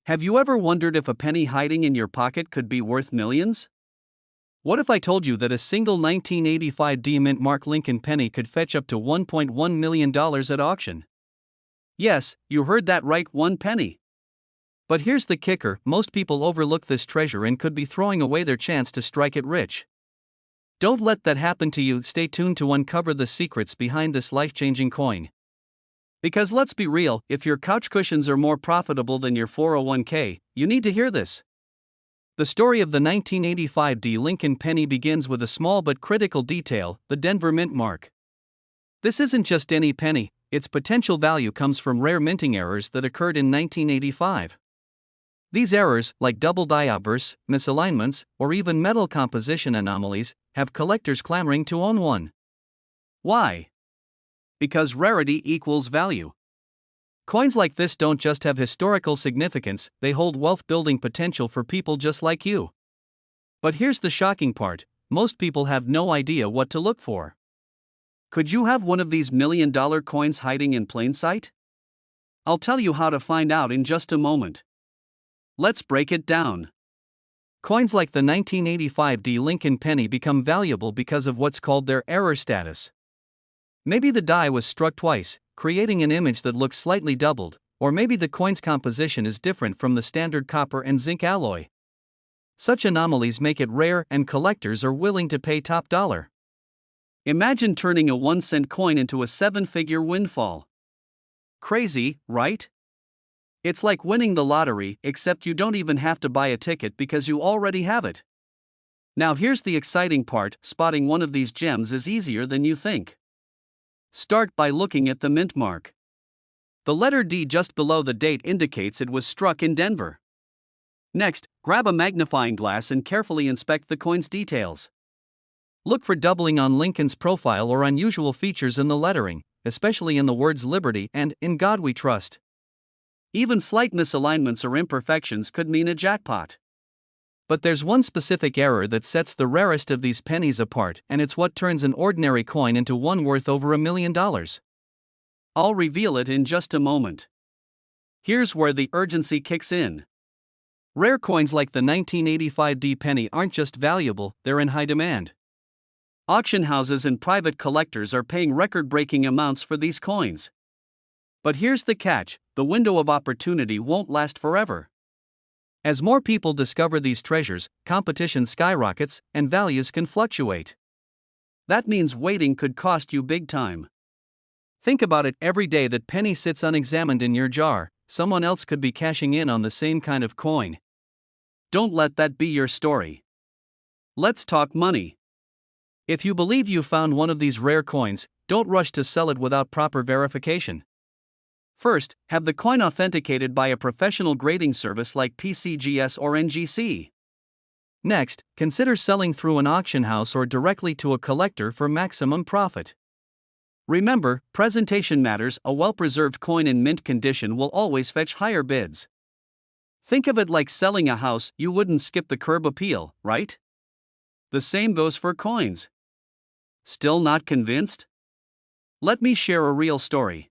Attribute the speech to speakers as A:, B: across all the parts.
A: Have you ever wondered if a penny hiding in your pocket could be worth millions? What if I told you that a single 1985 D mint mark Lincoln penny could fetch up to $1.1 million at auction? Yes, you heard that right, one penny. But here's the kicker: most people overlook this treasure and could be throwing away their chance to strike it rich. Don't let that happen to you. Stay tuned to uncover the secrets behind this life-changing coin. Because let's be real, if your couch cushions are more profitable than your 401k, you need to hear this. The story of the 1985 D Lincoln penny begins with a small but critical detail: the Denver mint mark. This isn't just any penny, its potential value comes from rare minting errors that occurred in 1985. These errors, like double die obverse, misalignments, or even metal composition anomalies, have collectors clamoring to own one. Why? Because rarity equals value. Coins like this don't just have historical significance, they hold wealth-building potential for people just like you. But here's the shocking part: most people have no idea what to look for. Could you have one of these million-dollar coins hiding in plain sight? I'll tell you how to find out in just a moment. Let's break it down. Coins like the 1985 D Lincoln penny become valuable because of what's called their error status. Maybe the die was struck twice, creating an image that looks slightly doubled, or maybe the coin's composition is different from the standard copper and zinc alloy. Such anomalies make it rare, and collectors are willing to pay top dollar. Imagine turning a 1-cent coin into a 7-figure windfall. Crazy, right? It's like winning the lottery, except you don't even have to buy a ticket because you already have it. Now here's the exciting part: spotting one of these gems is easier than you think. Start by looking at the mint mark. The letter D just below the date indicates it was struck in Denver. Next, grab a magnifying glass and carefully inspect the coin's details. Look for doubling on Lincoln's profile or unusual features in the lettering, especially in the words Liberty and In God We Trust. Even slight misalignments or imperfections could mean a jackpot. But there's one specific error that sets the rarest of these pennies apart, and it's what turns an ordinary coin into one worth over $1 million. I'll reveal it in just a moment. Here's where the urgency kicks in. Rare coins like the 1985 D penny aren't just valuable, they're in high demand. Auction houses and private collectors are paying record-breaking amounts for these coins. But here's the catch: the window of opportunity won't last forever. As more people discover these treasures, competition skyrockets, and values can fluctuate. That means waiting could cost you big time. Think about it: every day that penny sits unexamined in your jar, someone else could be cashing in on the same kind of coin. Don't let that be your story. Let's talk money. If you believe you found one of these rare coins, don't rush to sell it without proper verification. First, have the coin authenticated by a professional grading service like PCGS or NGC. Next, consider selling through an auction house or directly to a collector for maximum profit. Remember, presentation matters. A well-preserved coin in mint condition will always fetch higher bids. Think of it like selling a house: you wouldn't skip the curb appeal, right? The same goes for coins. Still not convinced? Let me share a real story.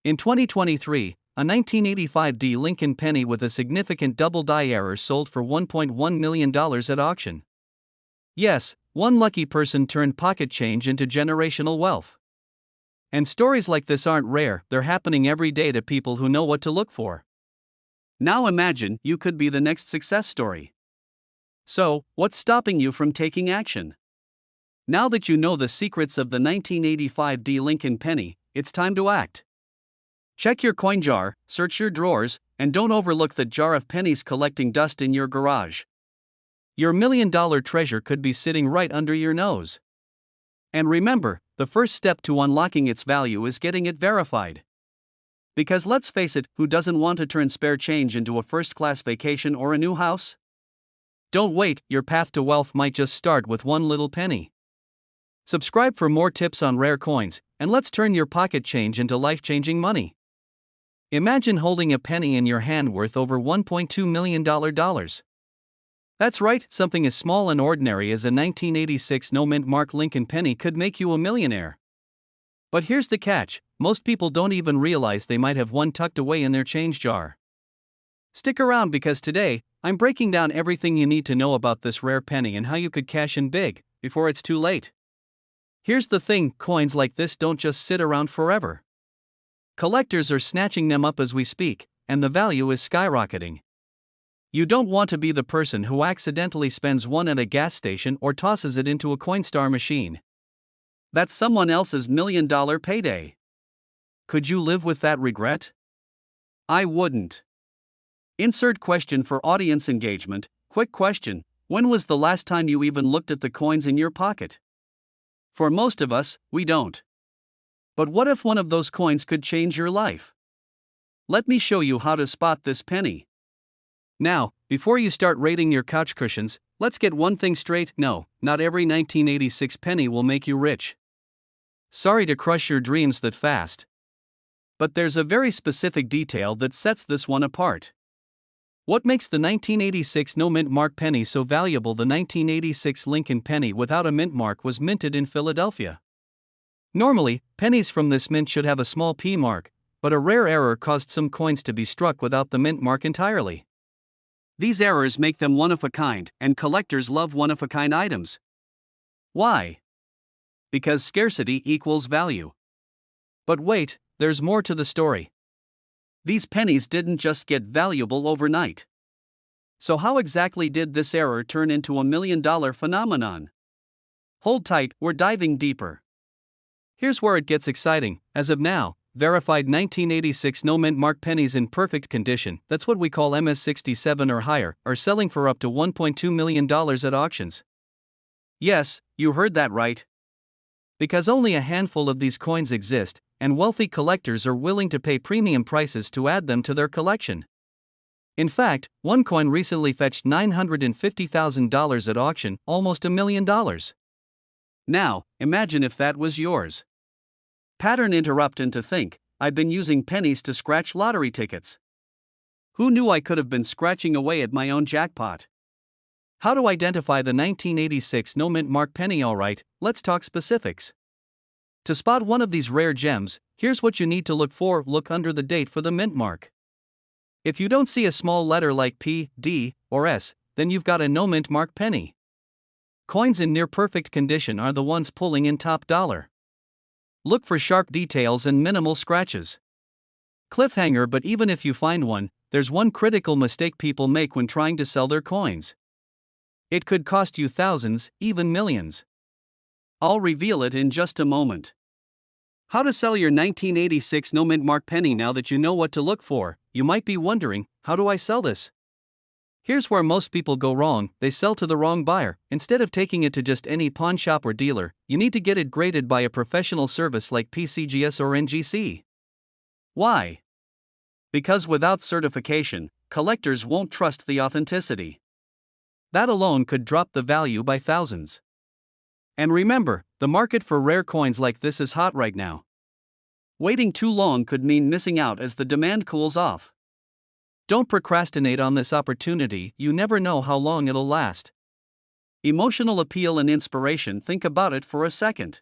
A: In 2023, a 1985 D Lincoln penny with a significant double die error sold for $1.1 million at auction. Yes, one lucky person turned pocket change into generational wealth. And stories like this aren't rare, they're happening every day to people who know what to look for. Now imagine you could be the next success story. So, what's stopping you from taking action? Now that you know the secrets of the 1985 D Lincoln penny, it's time to act. Check your coin jar, search your drawers, and don't overlook that jar of pennies collecting dust in your garage. Your million-dollar treasure could be sitting right under your nose. And remember, the first step to unlocking its value is getting it verified. Because let's face it, who doesn't want to turn spare change into a first-class vacation or a new house? Don't wait, your path to wealth might just start with one little penny. Subscribe for more tips on rare coins, and let's turn your pocket change into life-changing money. Imagine holding a penny in your hand worth over $1.2 million. That's right, something as small and ordinary as a 1986 no-mint mark Lincoln penny could make you a millionaire. But here's the catch: most people don't even realize they might have one tucked away in their change jar. Stick around because today, I'm breaking down everything you need to know about this rare penny and how you could cash in big before it's too late. Here's the thing, coins like this don't just sit around forever. Collectors are snatching them up as we speak, and the value is skyrocketing. You don't want to be the person who accidentally spends one at a gas station or tosses it into a Coinstar machine. That's someone else's $1 million payday. Could you live with that regret? I wouldn't. Insert question for audience engagement. Quick question: when was the last time you even looked at the coins in your pocket? For most of us, we don't. But what if one of those coins could change your life? Let me show you how to spot this penny. Now, before you start rating your couch cushions, let's get one thing straight: no, not every 1986 penny will make you rich. Sorry to crush your dreams that fast. But there's a very specific detail that sets this one apart. What makes the 1986 no-mint mark penny so valuable? The 1986 Lincoln penny without a mint mark was minted in Philadelphia. Normally, pennies from this mint should have a small P mark, but a rare error caused some coins to be struck without the mint mark entirely. These errors make them one of a kind, and collectors love one of a kind items. Why? Because scarcity equals value. But wait, there's more to the story. These pennies didn't just get valuable overnight. So how exactly did this error turn into $1 million phenomenon? Hold tight, we're diving deeper. Here's where it gets exciting. As of now, verified 1986 no-mint mark pennies in perfect condition, that's what we call MS67 or higher, are selling for up to $1.2 million at auctions. Yes, you heard that right. Because only a handful of these coins exist, and wealthy collectors are willing to pay premium prices to add them to their collection. In fact, one coin recently fetched $950,000 at auction, almost $1 million. Now, imagine if that was yours. Pattern interrupt and to think, I've been using pennies to scratch lottery tickets. Who knew I could have been scratching away at my own jackpot? How to identify the 1986 no-mint mark penny? Alright, let's talk specifics. To spot one of these rare gems, here's what you need to look for. Look under the date for the mint mark. If you don't see a small letter like P, D, or S, then you've got a no-mint mark penny. Coins in near perfect condition are the ones pulling in top dollar. Look for sharp details and minimal scratches. Cliffhanger: but even if you find one, there's one critical mistake people make when trying to sell their coins. It could cost you thousands, even millions. I'll reveal it in just a moment. How to sell your 1986 no-mint mark penny? Now that you know what to look for, you might be wondering, how do I sell this? Here's where most people go wrong: they sell to the wrong buyer. Instead of taking it to just any pawn shop or dealer, you need to get it graded by a professional service like PCGS or NGC. Why? Because without certification, collectors won't trust the authenticity. That alone could drop the value by thousands. And remember, the market for rare coins like this is hot right now. Waiting too long could mean missing out as the demand cools off. Don't procrastinate on this opportunity, you never know how long it'll last. Emotional appeal and inspiration: think about it for a second.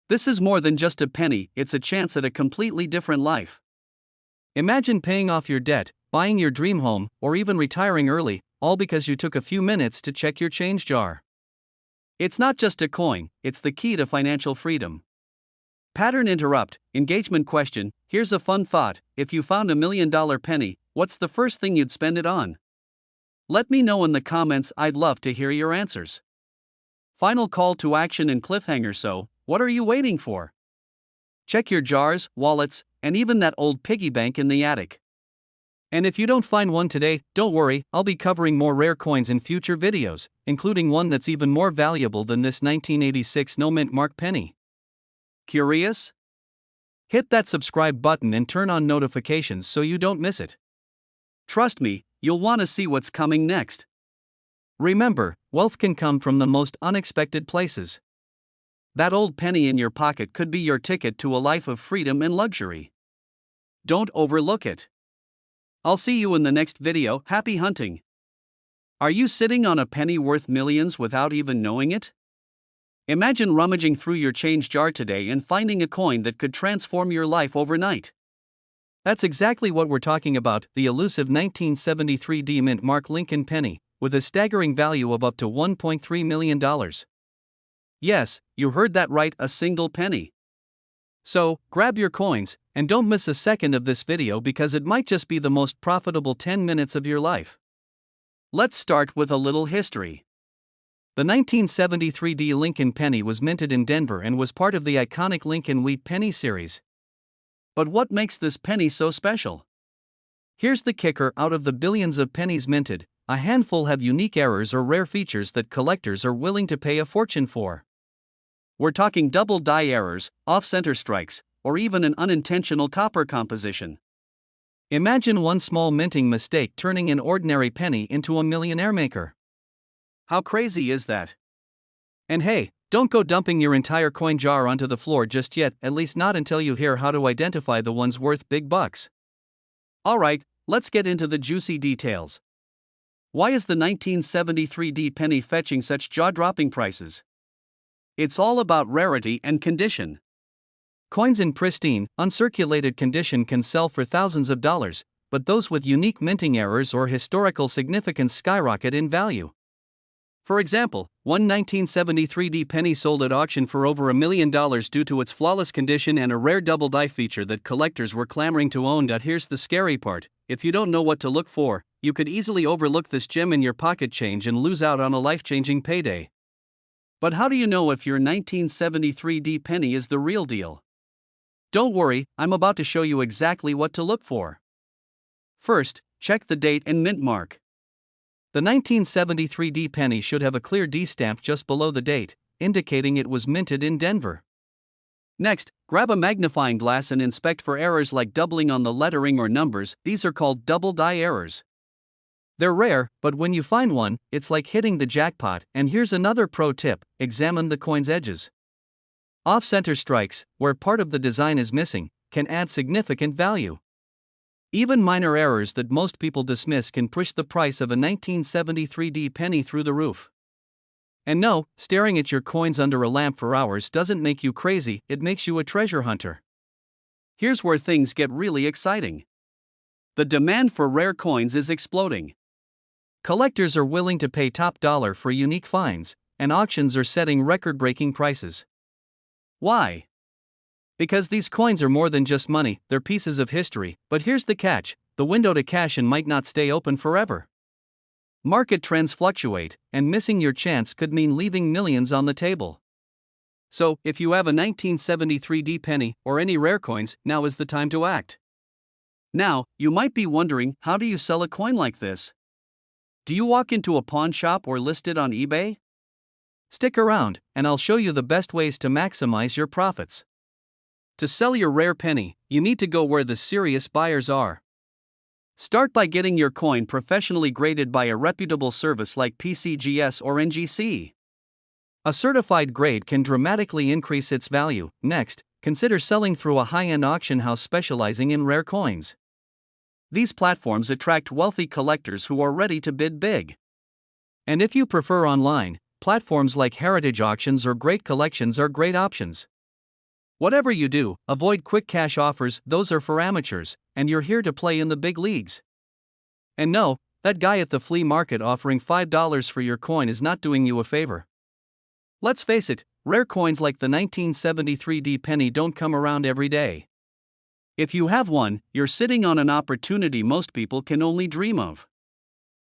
A: This is more than just a penny, it's a chance at a completely different life. Imagine paying off your debt, buying your dream home, or even retiring early, all because you took a few minutes to check your change jar. It's not just a coin, it's the key to financial freedom. Pattern interrupt, engagement question: here's a fun thought. If you found $1 million penny, what's the first thing you'd spend it on? Let me know in the comments, I'd love to hear your answers. Final call to action and cliffhanger: so, what are you waiting for? Check your jars, wallets, and even that old piggy bank in the attic. And if you don't find one today, don't worry, I'll be covering more rare coins in future videos, including one that's even more valuable than this 1986 no-mint mark penny. Curious? Hit that subscribe button and turn on notifications so you don't miss it. Trust me, you'll want to see what's coming next. Remember, wealth can come from the most unexpected places. That old penny in your pocket could be your ticket to a life of freedom and luxury. Don't overlook it. I'll see you in the next video. Happy hunting! Are you sitting on a penny worth millions without even knowing it? Imagine rummaging through your change jar today and finding a coin that could transform your life overnight. That's exactly what we're talking about, the elusive 1973 D mint Mark Lincoln penny, with a staggering value of up to $1.3 million. Yes, you heard that right, a single penny. So, grab your coins, and don't miss a second of this video because it might just be the most profitable 10 minutes of your life. Let's start with a little history. The 1973 D Lincoln penny was minted in Denver and was part of the iconic Lincoln Wheat penny series. But what makes this penny so special? Here's the kicker: out of the billions of pennies minted, a handful have unique errors or rare features that collectors are willing to pay a fortune for. We're talking double die errors, off-center strikes, or even an unintentional copper composition. Imagine one small minting mistake turning an ordinary penny into a millionaire maker. How crazy is that? And hey, don't go dumping your entire coin jar onto the floor just yet, at least not until you hear how to identify the ones worth big bucks. Alright, let's get into the juicy details. Why is the 1973 D penny fetching such jaw-dropping prices? It's all about rarity and condition. Coins in pristine, uncirculated condition can sell for thousands of dollars, but those with unique minting errors or historical significance skyrocket in value. For example, one 1973 D penny sold at auction for over $1 million due to its flawless condition and a rare double die feature that collectors were clamoring to own. Here's the scary part: if you don't know what to look for, you could easily overlook this gem in your pocket change and lose out on a life-changing payday. But how do you know if your 1973 D penny is the real deal? Don't worry, I'm about to show you exactly what to look for. First, check the date and mint mark. The 1973 D penny should have a clear D stamp just below the date, indicating it was minted in Denver. Next, grab a magnifying glass and inspect for errors like doubling on the lettering or numbers. These are called double die errors. They're rare, but when you find one, it's like hitting the jackpot. And here's another pro tip: examine the coin's edges. Off-center strikes, where part of the design is missing, can add significant value. Even minor errors that most people dismiss can push the price of a 1973 D penny through the roof. And no, staring at your coins under a lamp for hours doesn't make you crazy, it makes you a treasure hunter. Here's where things get really exciting. The demand for rare coins is exploding. Collectors are willing to pay top dollar for unique finds, and auctions are setting record-breaking prices. Why? Because these coins are more than just money, they're pieces of history. But here's the catch: the window to cash in might not stay open forever. Market trends fluctuate, and missing your chance could mean leaving millions on the table. So, if you have a 1973 D penny or any rare coins, now is the time to act. Now, you might be wondering, how do you sell a coin like this? Do you walk into a pawn shop or list it on eBay? Stick around, and I'll show you the best ways to maximize your profits. To sell your rare penny, you need to go where the serious buyers are. Start by getting your coin professionally graded by a reputable service like PCGS or NGC. A certified grade can dramatically increase its value. Next, consider selling through a high-end auction house specializing in rare coins. These platforms attract wealthy collectors who are ready to bid big. And if you prefer online, platforms like Heritage Auctions or Great Collections are great options. Whatever you do, avoid quick cash offers, those are for amateurs, and you're here to play in the big leagues. And no, that guy at the flea market offering $5 for your coin is not doing you a favor. Let's face it, rare coins like the 1973 D penny don't come around every day. If you have one, you're sitting on an opportunity most people can only dream of.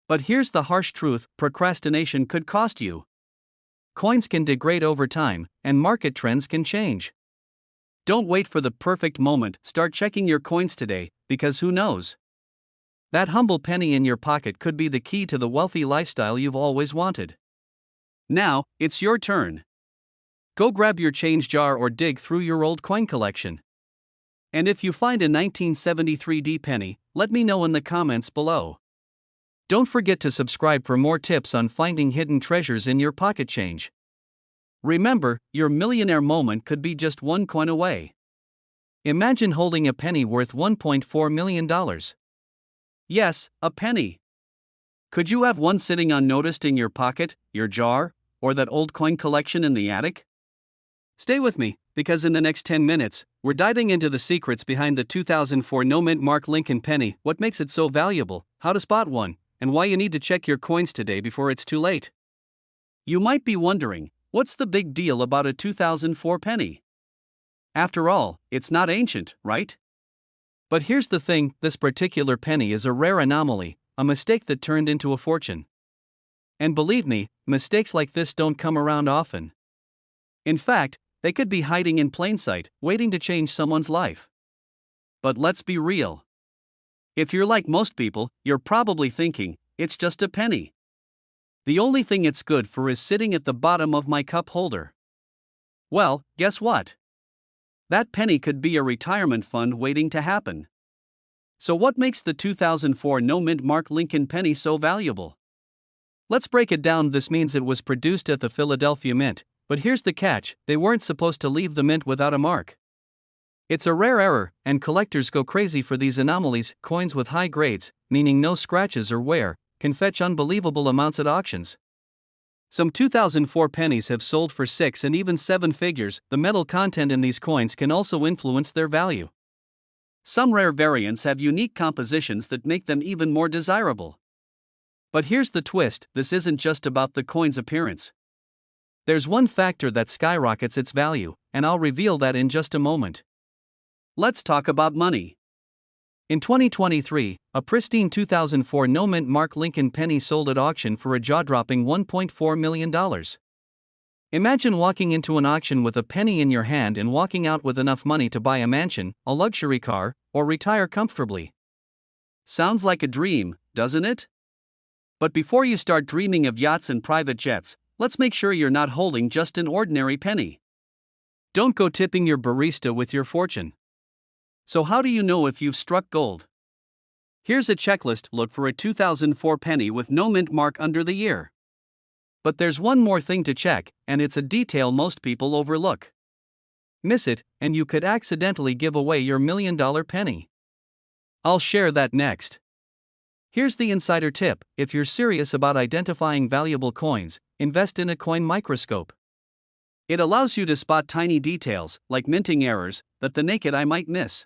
A: But here's the harsh truth: procrastination could cost you. Coins can degrade over time, and market trends can change. Don't wait for the perfect moment, start checking your coins today, because who knows? That humble penny in your pocket could be the key to the wealthy lifestyle you've always wanted. Now, it's your turn. Go grab your change jar or dig through your old coin collection. And if you find a 1973 D penny, let me know in the comments below. Don't forget to subscribe for more tips on finding hidden treasures in your pocket change. Remember, your millionaire moment could be just one coin away. Imagine holding a penny worth $1.4 million. Yes, a penny. Could you have one sitting unnoticed in your pocket, your jar, or that old coin collection in the attic? Stay with me, because in the next 10 minutes, we're diving into the secrets behind the 2004 no-mint mark Lincoln penny, what makes it so valuable, how to spot one, and why you need to check your coins today before it's too late. You might be wondering, what's the big deal about a 2004 penny? After all, it's not ancient, right? But here's the thing, this particular penny is a rare anomaly, a mistake that turned into a fortune. And believe me, mistakes like this don't come around often. In fact, they could be hiding in plain sight, waiting to change someone's life. But let's be real. If you're like most people, you're probably thinking, it's just a penny. The only thing it's good for is sitting at the bottom of my cup holder. Well, guess what? That penny could be a retirement fund waiting to happen. So what makes the 2004 no-mint mark Lincoln penny so valuable? Let's break it down. This means it was produced at the Philadelphia Mint, but here's the catch, they weren't supposed to leave the mint without a mark. It's a rare error, and collectors go crazy for these anomalies. Coins with high grades, meaning no scratches or wear, can fetch unbelievable amounts at auctions. Some 2004 pennies have sold for 6 and even 7 figures. The metal content in these coins can also influence their value. Some rare variants have unique compositions that make them even more desirable. But here's the twist, this isn't just about the coin's appearance. There's one factor that skyrockets its value, and I'll reveal that in just a moment. Let's talk about money. In 2023, a pristine 2004 no-mint mark Lincoln penny sold at auction for a jaw-dropping $1.4 million. Imagine walking into an auction with a penny in your hand and walking out with enough money to buy a mansion, a luxury car, or retire comfortably. Sounds like a dream, doesn't it? But before you start dreaming of yachts and private jets, let's make sure you're not holding just an ordinary penny. Don't go tipping your barista with your fortune. So how do you know if you've struck gold? Here's a checklist. Look for a 2004 penny with no mint mark under the year. But there's one more thing to check, and it's a detail most people overlook. Miss it, and you could accidentally give away your $1 million penny. I'll share that next. Here's the insider tip, if you're serious about identifying valuable coins, invest in a coin microscope. It allows you to spot tiny details, like minting errors, that the naked eye might miss.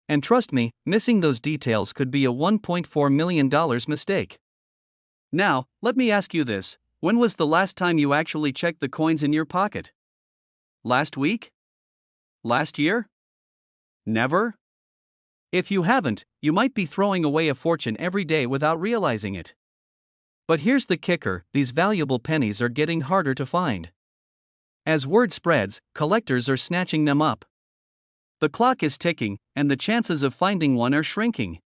A: And trust me, missing those details could be a $1.4 million mistake. Now, let me ask you this, when was the last time you actually checked the coins in your pocket? Last week? Last year? Never? If you haven't, you might be throwing away a fortune every day without realizing it. But here's the kicker, these valuable pennies are getting harder to find. As word spreads, collectors are snatching them up. The clock is ticking, and the chances of finding one are shrinking.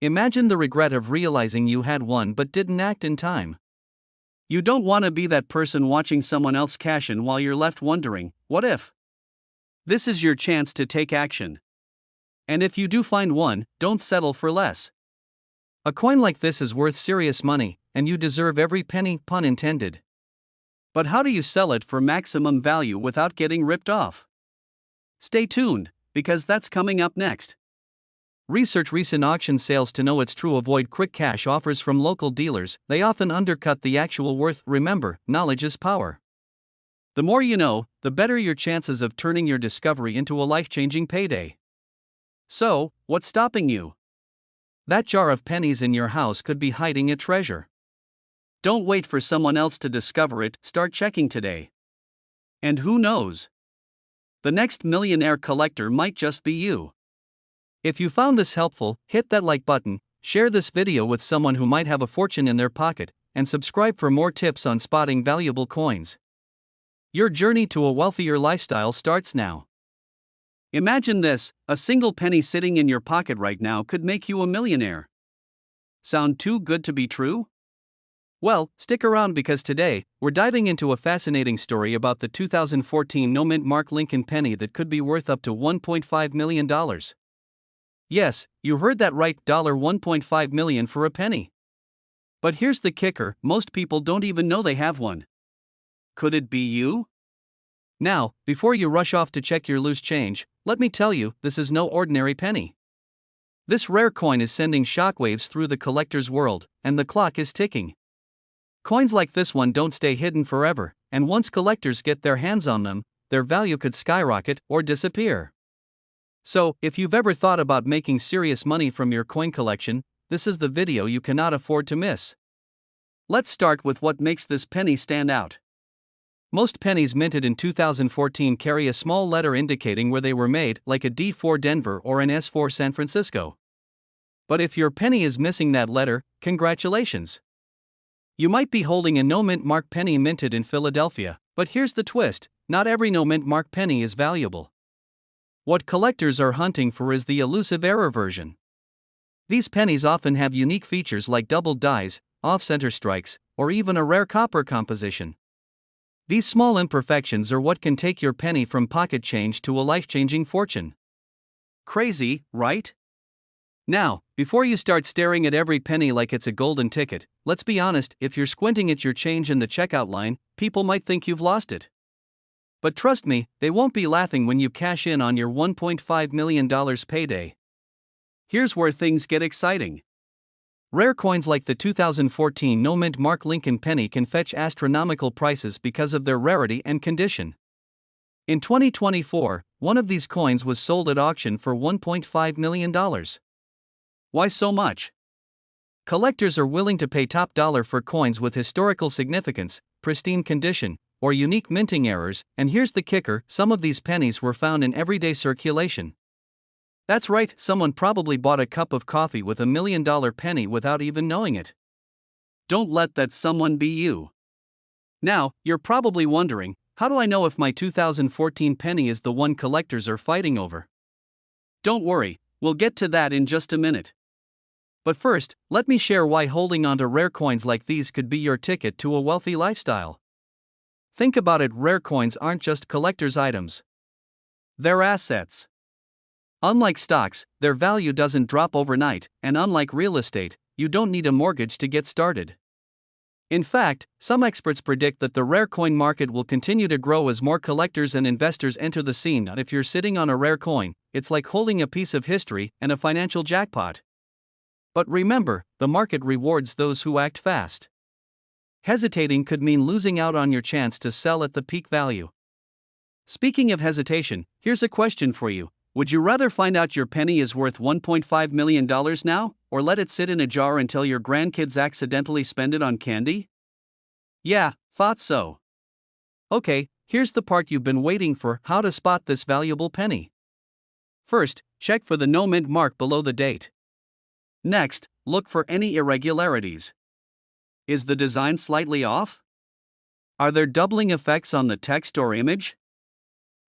A: Imagine the regret of realizing you had one but didn't act in time. You don't want to be that person watching someone else cash in while you're left wondering, what if? This is your chance to take action. And if you do find one, don't settle for less. A coin like this is worth serious money, and you deserve every penny, pun intended. But how do you sell it for maximum value without getting ripped off? Stay tuned, because that's coming up next. Research recent auction sales to know it's true. Avoid quick cash offers from local dealers, they often undercut the actual worth. Remember, knowledge is power. The more you know, the better your chances of turning your discovery into a life-changing payday. So, what's stopping you? That jar of pennies in your house could be hiding a treasure. Don't wait for someone else to discover it, start checking today. And who knows? The next millionaire collector might just be you. If you found this helpful, hit that like button, share this video with someone who might have a fortune in their pocket, and subscribe for more tips on spotting valuable coins. Your journey to a wealthier lifestyle starts now. Imagine this, a single penny sitting in your pocket right now could make you a millionaire. Sound too good to be true? Well, stick around because today, we're diving into a fascinating story about the 2014 no-mint mark Lincoln penny that could be worth up to $1.5 million. Yes, you heard that right, $1.5 million for a penny. But here's the kicker, most people don't even know they have one. Could it be you? Now, before you rush off to check your loose change, let me tell you, this is no ordinary penny. This rare coin is sending shockwaves through the collector's world, and the clock is ticking. Coins like this one don't stay hidden forever, and once collectors get their hands on them, their value could skyrocket or disappear. So, if you've ever thought about making serious money from your coin collection, this is the video you cannot afford to miss. Let's start with what makes this penny stand out. Most pennies minted in 2014 carry a small letter indicating where they were made, like a D for Denver or an S for San Francisco. But if your penny is missing that letter, congratulations! You might be holding a no-mint mark penny minted in Philadelphia, but here's the twist: not every no-mint mark penny is valuable. What collectors are hunting for is the elusive error version. These pennies often have unique features like doubled dies, off-center strikes, or even a rare copper composition. These small imperfections are what can take your penny from pocket change to a life-changing fortune. Crazy, right? Now, before you start staring at every penny like it's a golden ticket, let's be honest, if you're squinting at your change in the checkout line, people might think you've lost it. But trust me, they won't be laughing when you cash in on your $1.5 million payday. Here's where things get exciting. Rare coins like the 2014 no-mint Mark Lincoln penny can fetch astronomical prices because of their rarity and condition. In 2024, one of these coins was sold at auction for $1.5 million. Why so much? Collectors are willing to pay top dollar for coins with historical significance, pristine condition, or unique minting errors, and here's the kicker: some of these pennies were found in everyday circulation. That's right, someone probably bought a cup of coffee with $1 million penny without even knowing it. Don't let that someone be you. Now, you're probably wondering, how do I know if my 2014 penny is the one collectors are fighting over? Don't worry, we'll get to that in just a minute. But first, let me share why holding onto rare coins like these could be your ticket to a wealthy lifestyle. Think about it: rare coins aren't just collector's items. They're assets. Unlike stocks, their value doesn't drop overnight, and unlike real estate, you don't need a mortgage to get started. In fact, some experts predict that the rare coin market will continue to grow as more collectors and investors enter the scene. If you're sitting on a rare coin, it's like holding a piece of history and a financial jackpot. But remember, the market rewards those who act fast. Hesitating could mean losing out on your chance to sell at the peak value. Speaking of hesitation, here's a question for you. Would you rather find out your penny is worth $1.5 million now, or let it sit in a jar until your grandkids accidentally spend it on candy? Yeah, thought so. Okay, here's the part you've been waiting for: how to spot this valuable penny. First, check for the no-mint mark below the date. Next, look for any irregularities. Is the design slightly off? Are there doubling effects on the text or image?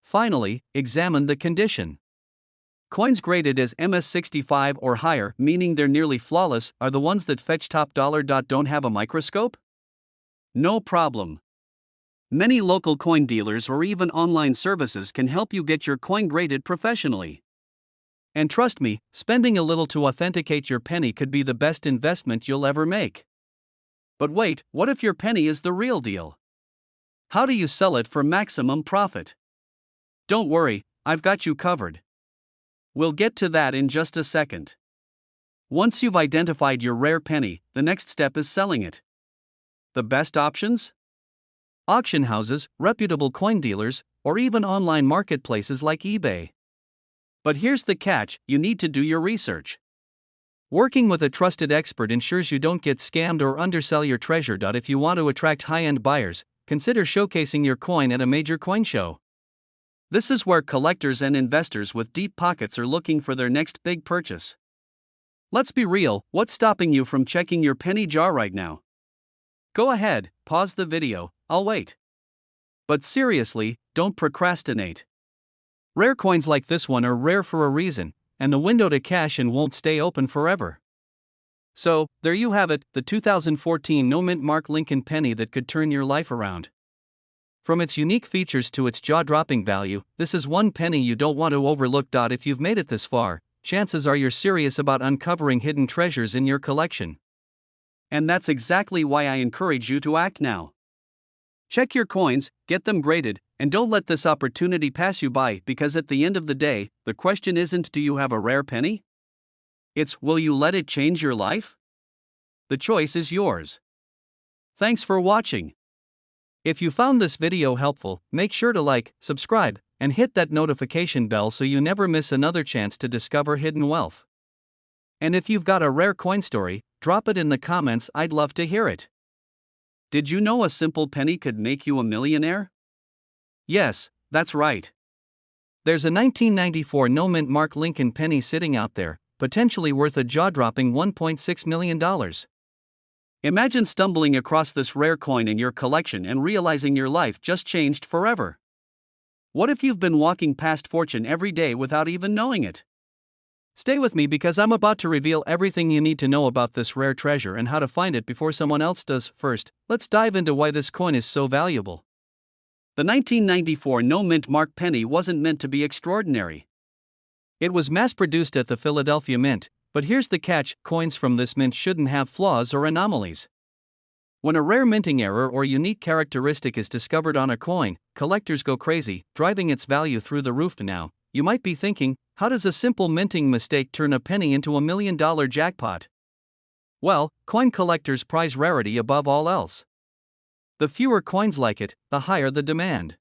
A: Finally, examine the condition. Coins graded as MS65 or higher, meaning they're nearly flawless, are the ones that fetch top dollar. Don't have a microscope? No problem. Many local coin dealers or even online services can help you get your coin graded professionally. And trust me, spending a little to authenticate your penny could be the best investment you'll ever make. But wait, what if your penny is the real deal? How do you sell it for maximum profit? Don't worry, I've got you covered. We'll get to that in just a second. Once you've identified your rare penny, the next step is selling it. The best options? Auction houses, reputable coin dealers, or even online marketplaces like eBay. But here's the catch: you need to do your research. Working with a trusted expert ensures you don't get scammed or undersell your treasure. If you want to attract high-end buyers, consider showcasing your coin at a major coin show. This is where collectors and investors with deep pockets are looking for their next big purchase. Let's be real, what's stopping you from checking your penny jar right now? Go ahead, pause the video, I'll wait. But seriously, don't procrastinate. Rare coins like this one are rare for a reason, and the window to cash in won't stay open forever. So, there you have it, the 2014 no-mint Mark Lincoln penny that could turn your life around. From its unique features to its jaw-dropping value, this is one penny you don't want to overlook. If you've made it this far, chances are you're serious about uncovering hidden treasures in your collection. And that's exactly why I encourage you to act now. Check your coins, get them graded, and don't let this opportunity pass you by, because at the end of the day, the question isn't do you have a rare penny? It's will you let it change your life? The choice is yours. Thanks for watching. If you found this video helpful, make sure to like, subscribe, and hit that notification bell so you never miss another chance to discover hidden wealth. And if you've got a rare coin story, drop it in the comments, I'd love to hear it. Did you know a simple penny could make you a millionaire? Yes, that's right. There's a 1994 no-mint Mark Lincoln penny sitting out there, potentially worth a jaw-dropping $1.6 million. Imagine stumbling across this rare coin in your collection and realizing your life just changed forever. What if you've been walking past fortune every day without even knowing it? Stay with me because I'm about to reveal everything you need to know about this rare treasure and how to find it before someone else does. First, let's dive into why this coin is so valuable. The 1994 no-mint Mark penny wasn't meant to be extraordinary. It was mass-produced at the Philadelphia Mint, but here's the catch: coins from this mint shouldn't have flaws or anomalies. When a rare minting error or unique characteristic is discovered on a coin, collectors go crazy, driving its value through the roof. Now, you might be thinking, how does a simple minting mistake turn a penny into $1 million jackpot? Well, coin collectors prize rarity above all else. The fewer coins like it, the higher the demand.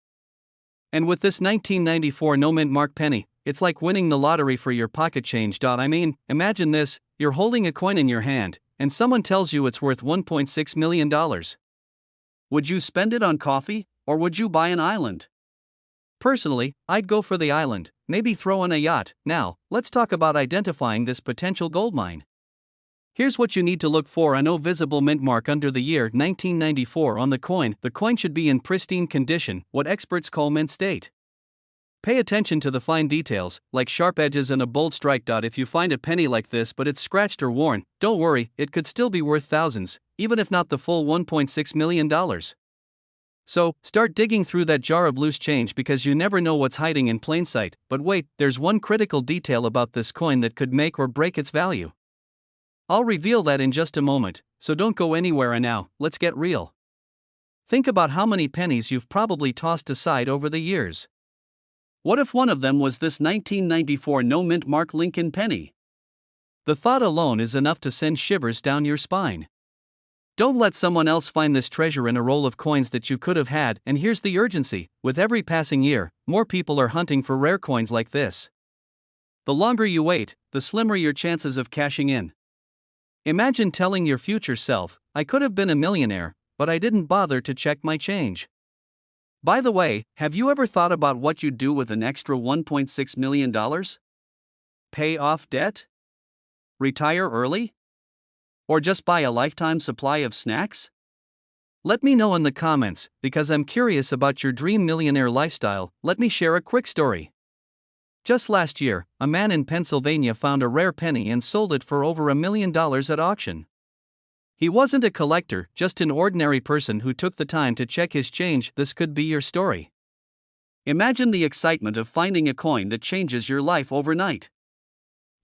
A: And with this 1994 no-mint Mark penny, it's like winning the lottery for your pocket change. Imagine this: you're holding a coin in your hand, and someone tells you it's worth $1.6 million. Would you spend it on coffee, or would you buy an island? Personally, I'd go for the island, maybe throw in a yacht. Now, let's talk about identifying this potential goldmine. Here's what you need to look for: a no visible mint mark under the year 1994 on the coin. The coin should be in pristine condition, what experts call mint state. Pay attention to the fine details, like sharp edges and a bold strike. If you find a penny like this but it's scratched or worn, don't worry, it could still be worth thousands, even if not the full $1.6 million. So, start digging through that jar of loose change because you never know what's hiding in plain sight. But wait, there's one critical detail about this coin that could make or break its value. I'll reveal that in just a moment, so don't go anywhere. And now, let's get real. Think about how many pennies you've probably tossed aside over the years. What if one of them was this 1994 no-mint Mark Lincoln penny? The thought alone is enough to send shivers down your spine. Don't let someone else find this treasure in a roll of coins that you could have had. And here's the urgency: with every passing year, more people are hunting for rare coins like this. The longer you wait, the slimmer your chances of cashing in. Imagine telling your future self, I could have been a millionaire, but I didn't bother to check my change. By the way, have you ever thought about what you'd do with an extra $1.6 million? Pay off debt? Retire early? Or just buy a lifetime supply of snacks? Let me know in the comments, because I'm curious about your dream millionaire lifestyle. Let me share a quick story. Just last year, a man in Pennsylvania found a rare penny and sold it for over $1 million at auction. He wasn't a collector, just an ordinary person who took the time to check his change. This could be your story. Imagine the excitement of finding a coin that changes your life overnight.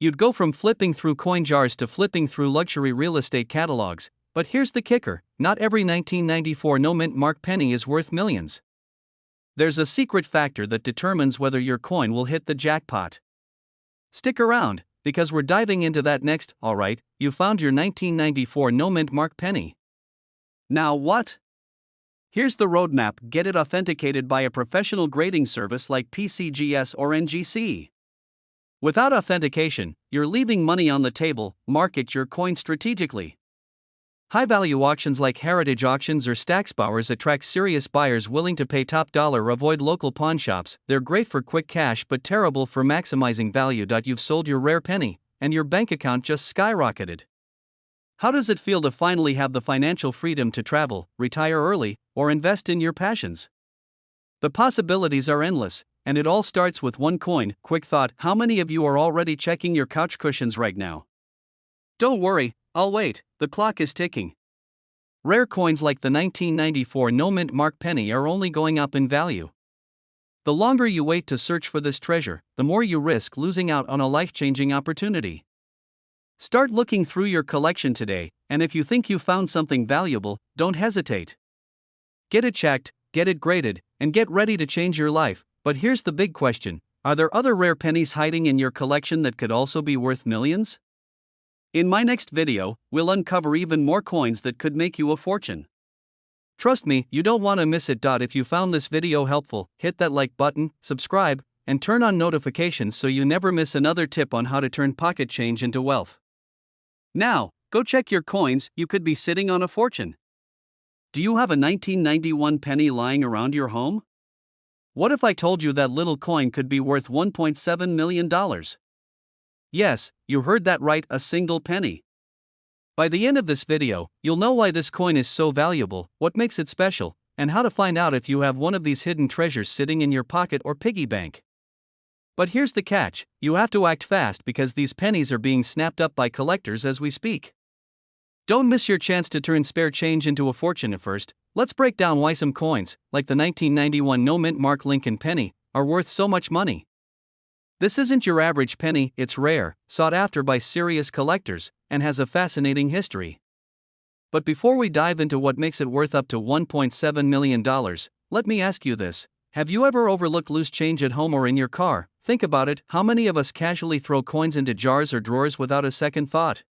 A: You'd go from flipping through coin jars to flipping through luxury real estate catalogs. But here's the kicker: not every 1994 no-mint Mark penny is worth millions. There's a secret factor that determines whether your coin will hit the jackpot. Stick around, because we're diving into that next. Alright, you found your 1994 no-mint Mark penny. Now what? Here's the roadmap: get it authenticated by a professional grading service like PCGS or NGC. Without authentication, you're leaving money on the table. Market your coin strategically. High-value auctions like heritage auctions or Stacksbowers attract serious buyers willing to pay top dollar. Avoid local pawn shops, they're great for quick cash but terrible for maximizing value. You've sold your rare penny, and your bank account just skyrocketed. How does it feel to finally have the financial freedom to travel, retire early, or invest in your passions? The possibilities are endless, and it all starts with one coin. Quick thought: how many of you are already checking your couch cushions right now? Don't worry, I'll wait, the clock is ticking. Rare coins like the 1994 no-mint Mark penny are only going up in value. The longer you wait to search for this treasure, the more you risk losing out on a life-changing opportunity. Start looking through your collection today, and if you think you found something valuable, don't hesitate. Get it checked, get it graded, and get ready to change your life. But here's the big question: are there other rare pennies hiding in your collection that could also be worth millions? In my next video, we'll uncover even more coins that could make you a fortune. Trust me, you don't want to miss it. If you found this video helpful, hit that like button, subscribe, and turn on notifications so you never miss another tip on how to turn pocket change into wealth. Now, go check your coins, you could be sitting on a fortune. Do you have a 1991 penny lying around your home? What if I told you that little coin could be worth $1.7 million? Yes, you heard that right, a single penny. By the end of this video, you'll know why this coin is so valuable, what makes it special, and how to find out if you have one of these hidden treasures sitting in your pocket or piggy bank. But here's the catch, you have to act fast because these pennies are being snapped up by collectors as we speak. Don't miss your chance to turn spare change into a fortune. At first, let's break down why some coins, like the 1991 no-mint mark Lincoln penny, are worth so much money. This isn't your average penny, it's rare, sought after by serious collectors, and has a fascinating history. But before we dive into what makes it worth up to $1.7 million, let me ask you this. Have you ever overlooked loose change at home or in your car? Think about it, how many of us casually throw coins into jars or drawers without a second thought?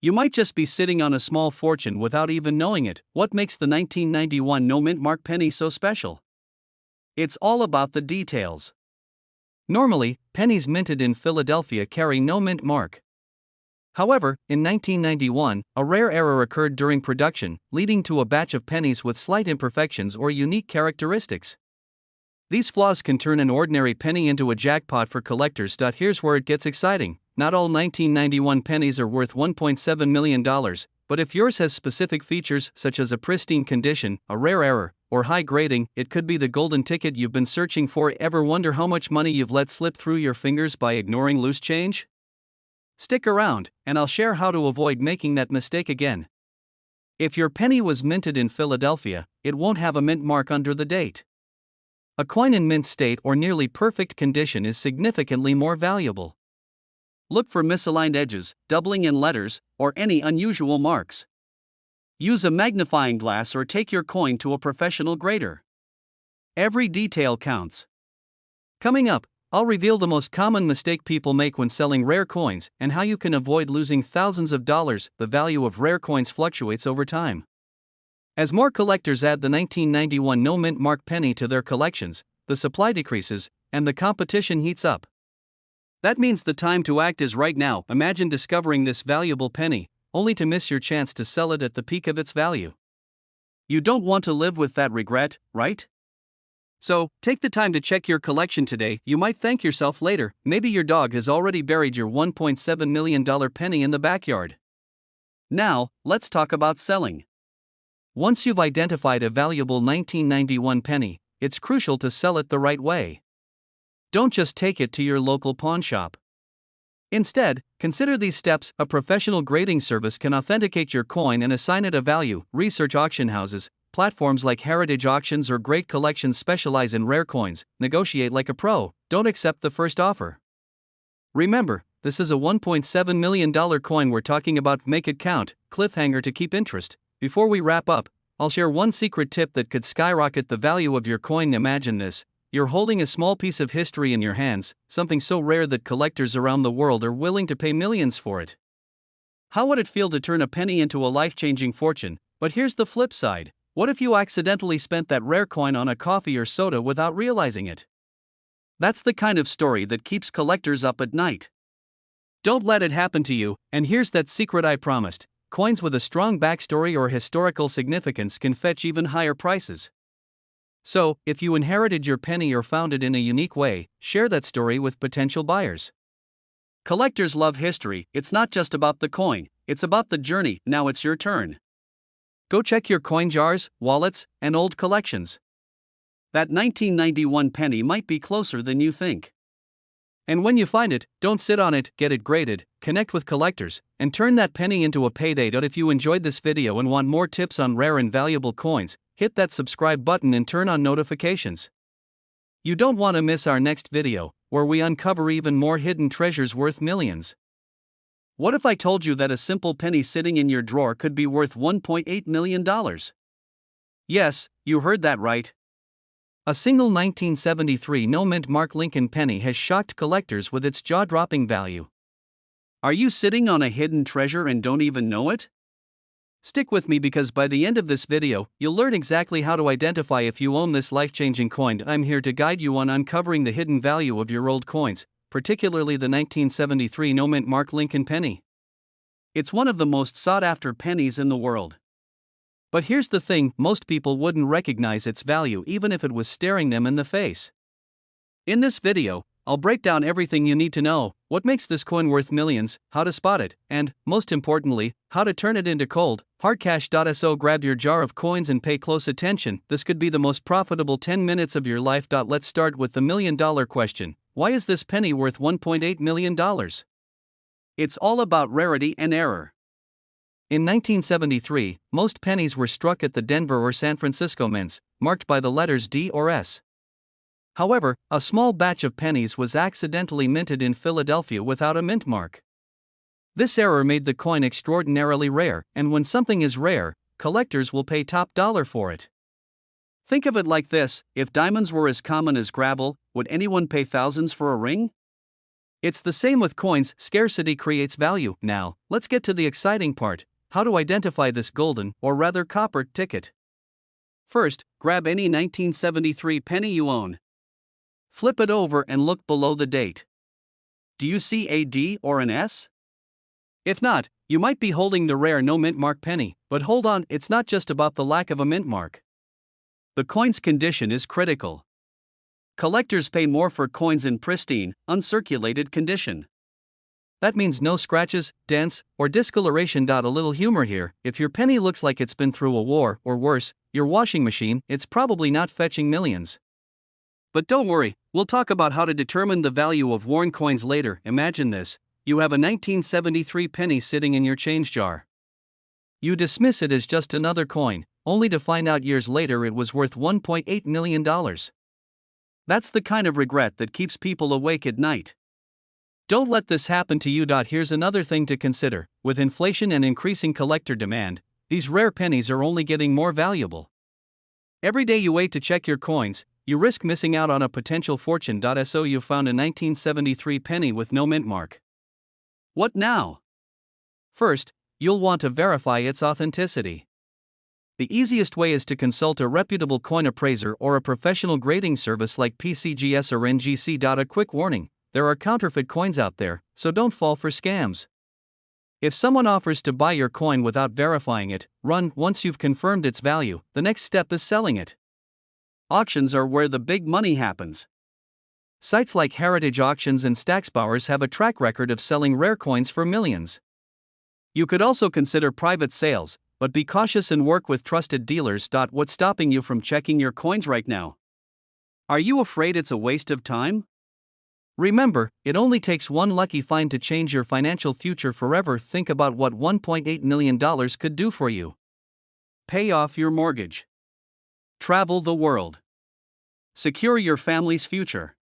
A: You might just be sitting on a small fortune without even knowing it. What makes the 1991 no-mint mark penny so special? It's all about the details. Normally, pennies minted in Philadelphia carry no mint mark. However, in 1991, a rare error occurred during production, leading to a batch of pennies with slight imperfections or unique characteristics. These flaws can turn an ordinary penny into a jackpot for collectors. Here's where it gets exciting. Not all 1991 pennies are worth $1.7 million, but if yours has specific features such as a pristine condition, a rare error, or high grading, it could be the golden ticket you've been searching for. Ever wonder how much money you've let slip through your fingers by ignoring loose change? Stick around, and I'll share how to avoid making that mistake again. If your penny was minted in Philadelphia, it won't have a mint mark under the date. A coin in mint state or nearly perfect condition is significantly more valuable. Look for misaligned edges, doubling in letters, or any unusual marks. Use a magnifying glass or take your coin to a professional grader. Every detail counts. Coming up, I'll reveal the most common mistake people make when selling rare coins and how you can avoid losing thousands of dollars. The value of rare coins fluctuates over time. As more collectors add the 1991 no-mint mark penny to their collections, the supply decreases, and the competition heats up. That means the time to act is right now. Imagine discovering this valuable penny, only to miss your chance to sell it at the peak of its value. You don't want to live with that regret, right? So, take the time to check your collection today. You might thank yourself later. Maybe your dog has already buried your $1.7 million penny in the backyard. Now, let's talk about selling. Once you've identified a valuable 1991 penny, it's crucial to sell it the right way. Don't just take it to your local pawn shop. Instead, consider these steps. A professional grading service can authenticate your coin and assign it a value. Research auction houses, platforms like Heritage Auctions or Great Collections specialize in rare coins. Negotiate like a pro, don't accept the first offer. Remember, this is a $1.7 million coin we're talking about. Make it count. Cliffhanger to keep interest. Before we wrap up, I'll share one secret tip that could skyrocket the value of your coin. Imagine this. You're holding a small piece of history in your hands, something so rare that collectors around the world are willing to pay millions for it. How would it feel to turn a penny into a life-changing fortune? But here's the flip side. What if you accidentally spent that rare coin on a coffee or soda without realizing it? That's the kind of story that keeps collectors up at night. Don't let it happen to you, and here's that secret I promised. Coins with a strong backstory or historical significance can fetch even higher prices. So, if you inherited your penny or found it in a unique way, share that story with potential buyers. Collectors love history. It's not just about the coin, it's about the journey. Now it's your turn. Go check your coin jars, wallets, and old collections. That 1991 penny might be closer than you think. And when you find it, don't sit on it, get it graded, connect with collectors, and turn that penny into a payday. If you enjoyed this video and want more tips on rare and valuable coins, hit that subscribe button and turn on notifications. You don't want to miss our next video, where we uncover even more hidden treasures worth millions. What if I told you that a simple penny sitting in your drawer could be worth $1.8 million? Yes, you heard that right. A single 1973 no-mint mark Lincoln penny has shocked collectors with its jaw-dropping value. Are you sitting on a hidden treasure and don't even know it? Stick with me because by the end of this video, you'll learn exactly how to identify if you own this life-changing coin. I'm here to guide you on uncovering the hidden value of your old coins, particularly the 1973 no-mint mark Lincoln penny. It's one of the most sought-after pennies in the world. But here's the thing, most people wouldn't recognize its value even if it was staring them in the face. In this video, I'll break down everything you need to know: what makes this coin worth millions, how to spot it, and, most importantly, how to turn it into cold, hard cash. So grab your jar of coins and pay close attention. This could be the most profitable 10 minutes of your life. Let's start with the million-dollar question. Why is this penny worth $1.8 million? It's all about rarity and error. In 1973, most pennies were struck at the Denver or San Francisco mints, marked by the letters D or S. However, a small batch of pennies was accidentally minted in Philadelphia without a mint mark. This error made the coin extraordinarily rare, and when something is rare, collectors will pay top dollar for it. Think of it like this: if diamonds were as common as gravel, would anyone pay thousands for a ring? It's the same with coins. Scarcity creates value. Now, let's get to the exciting part: how to identify this golden, or rather copper, ticket. First, grab any 1973 penny you own. Flip it over and look below the date. Do you see a D or an S? If not, you might be holding the rare no mint mark penny, but hold on, it's not just about the lack of a mint mark. The coin's condition is critical. Collectors pay more for coins in pristine, uncirculated condition. That means no scratches, dents, or discoloration. A little humor here: if your penny looks like it's been through a war, or worse, your washing machine, it's probably not fetching millions. But don't worry, we'll talk about how to determine the value of worn coins later. Imagine this: you have a 1973 penny sitting in your change jar. You dismiss it as just another coin, only to find out years later it was worth $1.8 million. That's the kind of regret that keeps people awake at night. Don't let this happen to you. Here's another thing to consider: with inflation and increasing collector demand, these rare pennies are only getting more valuable. Every day you wait to check your coins, you risk missing out on a potential fortune. So you found a 1973 penny with no mint mark. What now? First, you'll want to verify its authenticity. The easiest way is to consult a reputable coin appraiser or a professional grading service like PCGS or NGC. A quick warning: there are counterfeit coins out there, so don't fall for scams. If someone offers to buy your coin without verifying it, run. Once you've confirmed its value, the next step is selling it. Auctions are where the big money happens. Sites like Heritage Auctions and Stacksbowers have a track record of selling rare coins for millions. You could also consider private sales, but be cautious and work with trusted dealers. What's stopping you from checking your coins right now? Are you afraid it's a waste of time? Remember, it only takes one lucky find to change your financial future forever. Think about what $1.8 million could do for you. Pay off your mortgage. Travel the world. Secure your family's future.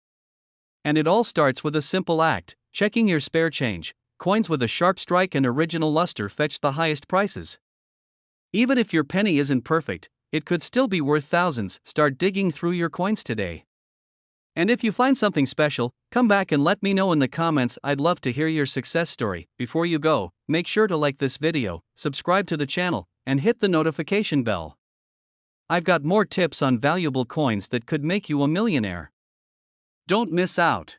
A: And it all starts with a simple act: checking your spare change. Coins with a sharp strike and original luster fetch the highest prices. Even if your penny isn't perfect, it could still be worth thousands. Start digging through your coins today. And if you find something special, come back and let me know in the comments. I'd love to hear your success story. Before you go, make sure to like this video, subscribe to the channel, and hit the notification bell. I've got more tips on valuable coins that could make you a millionaire. Don't miss out.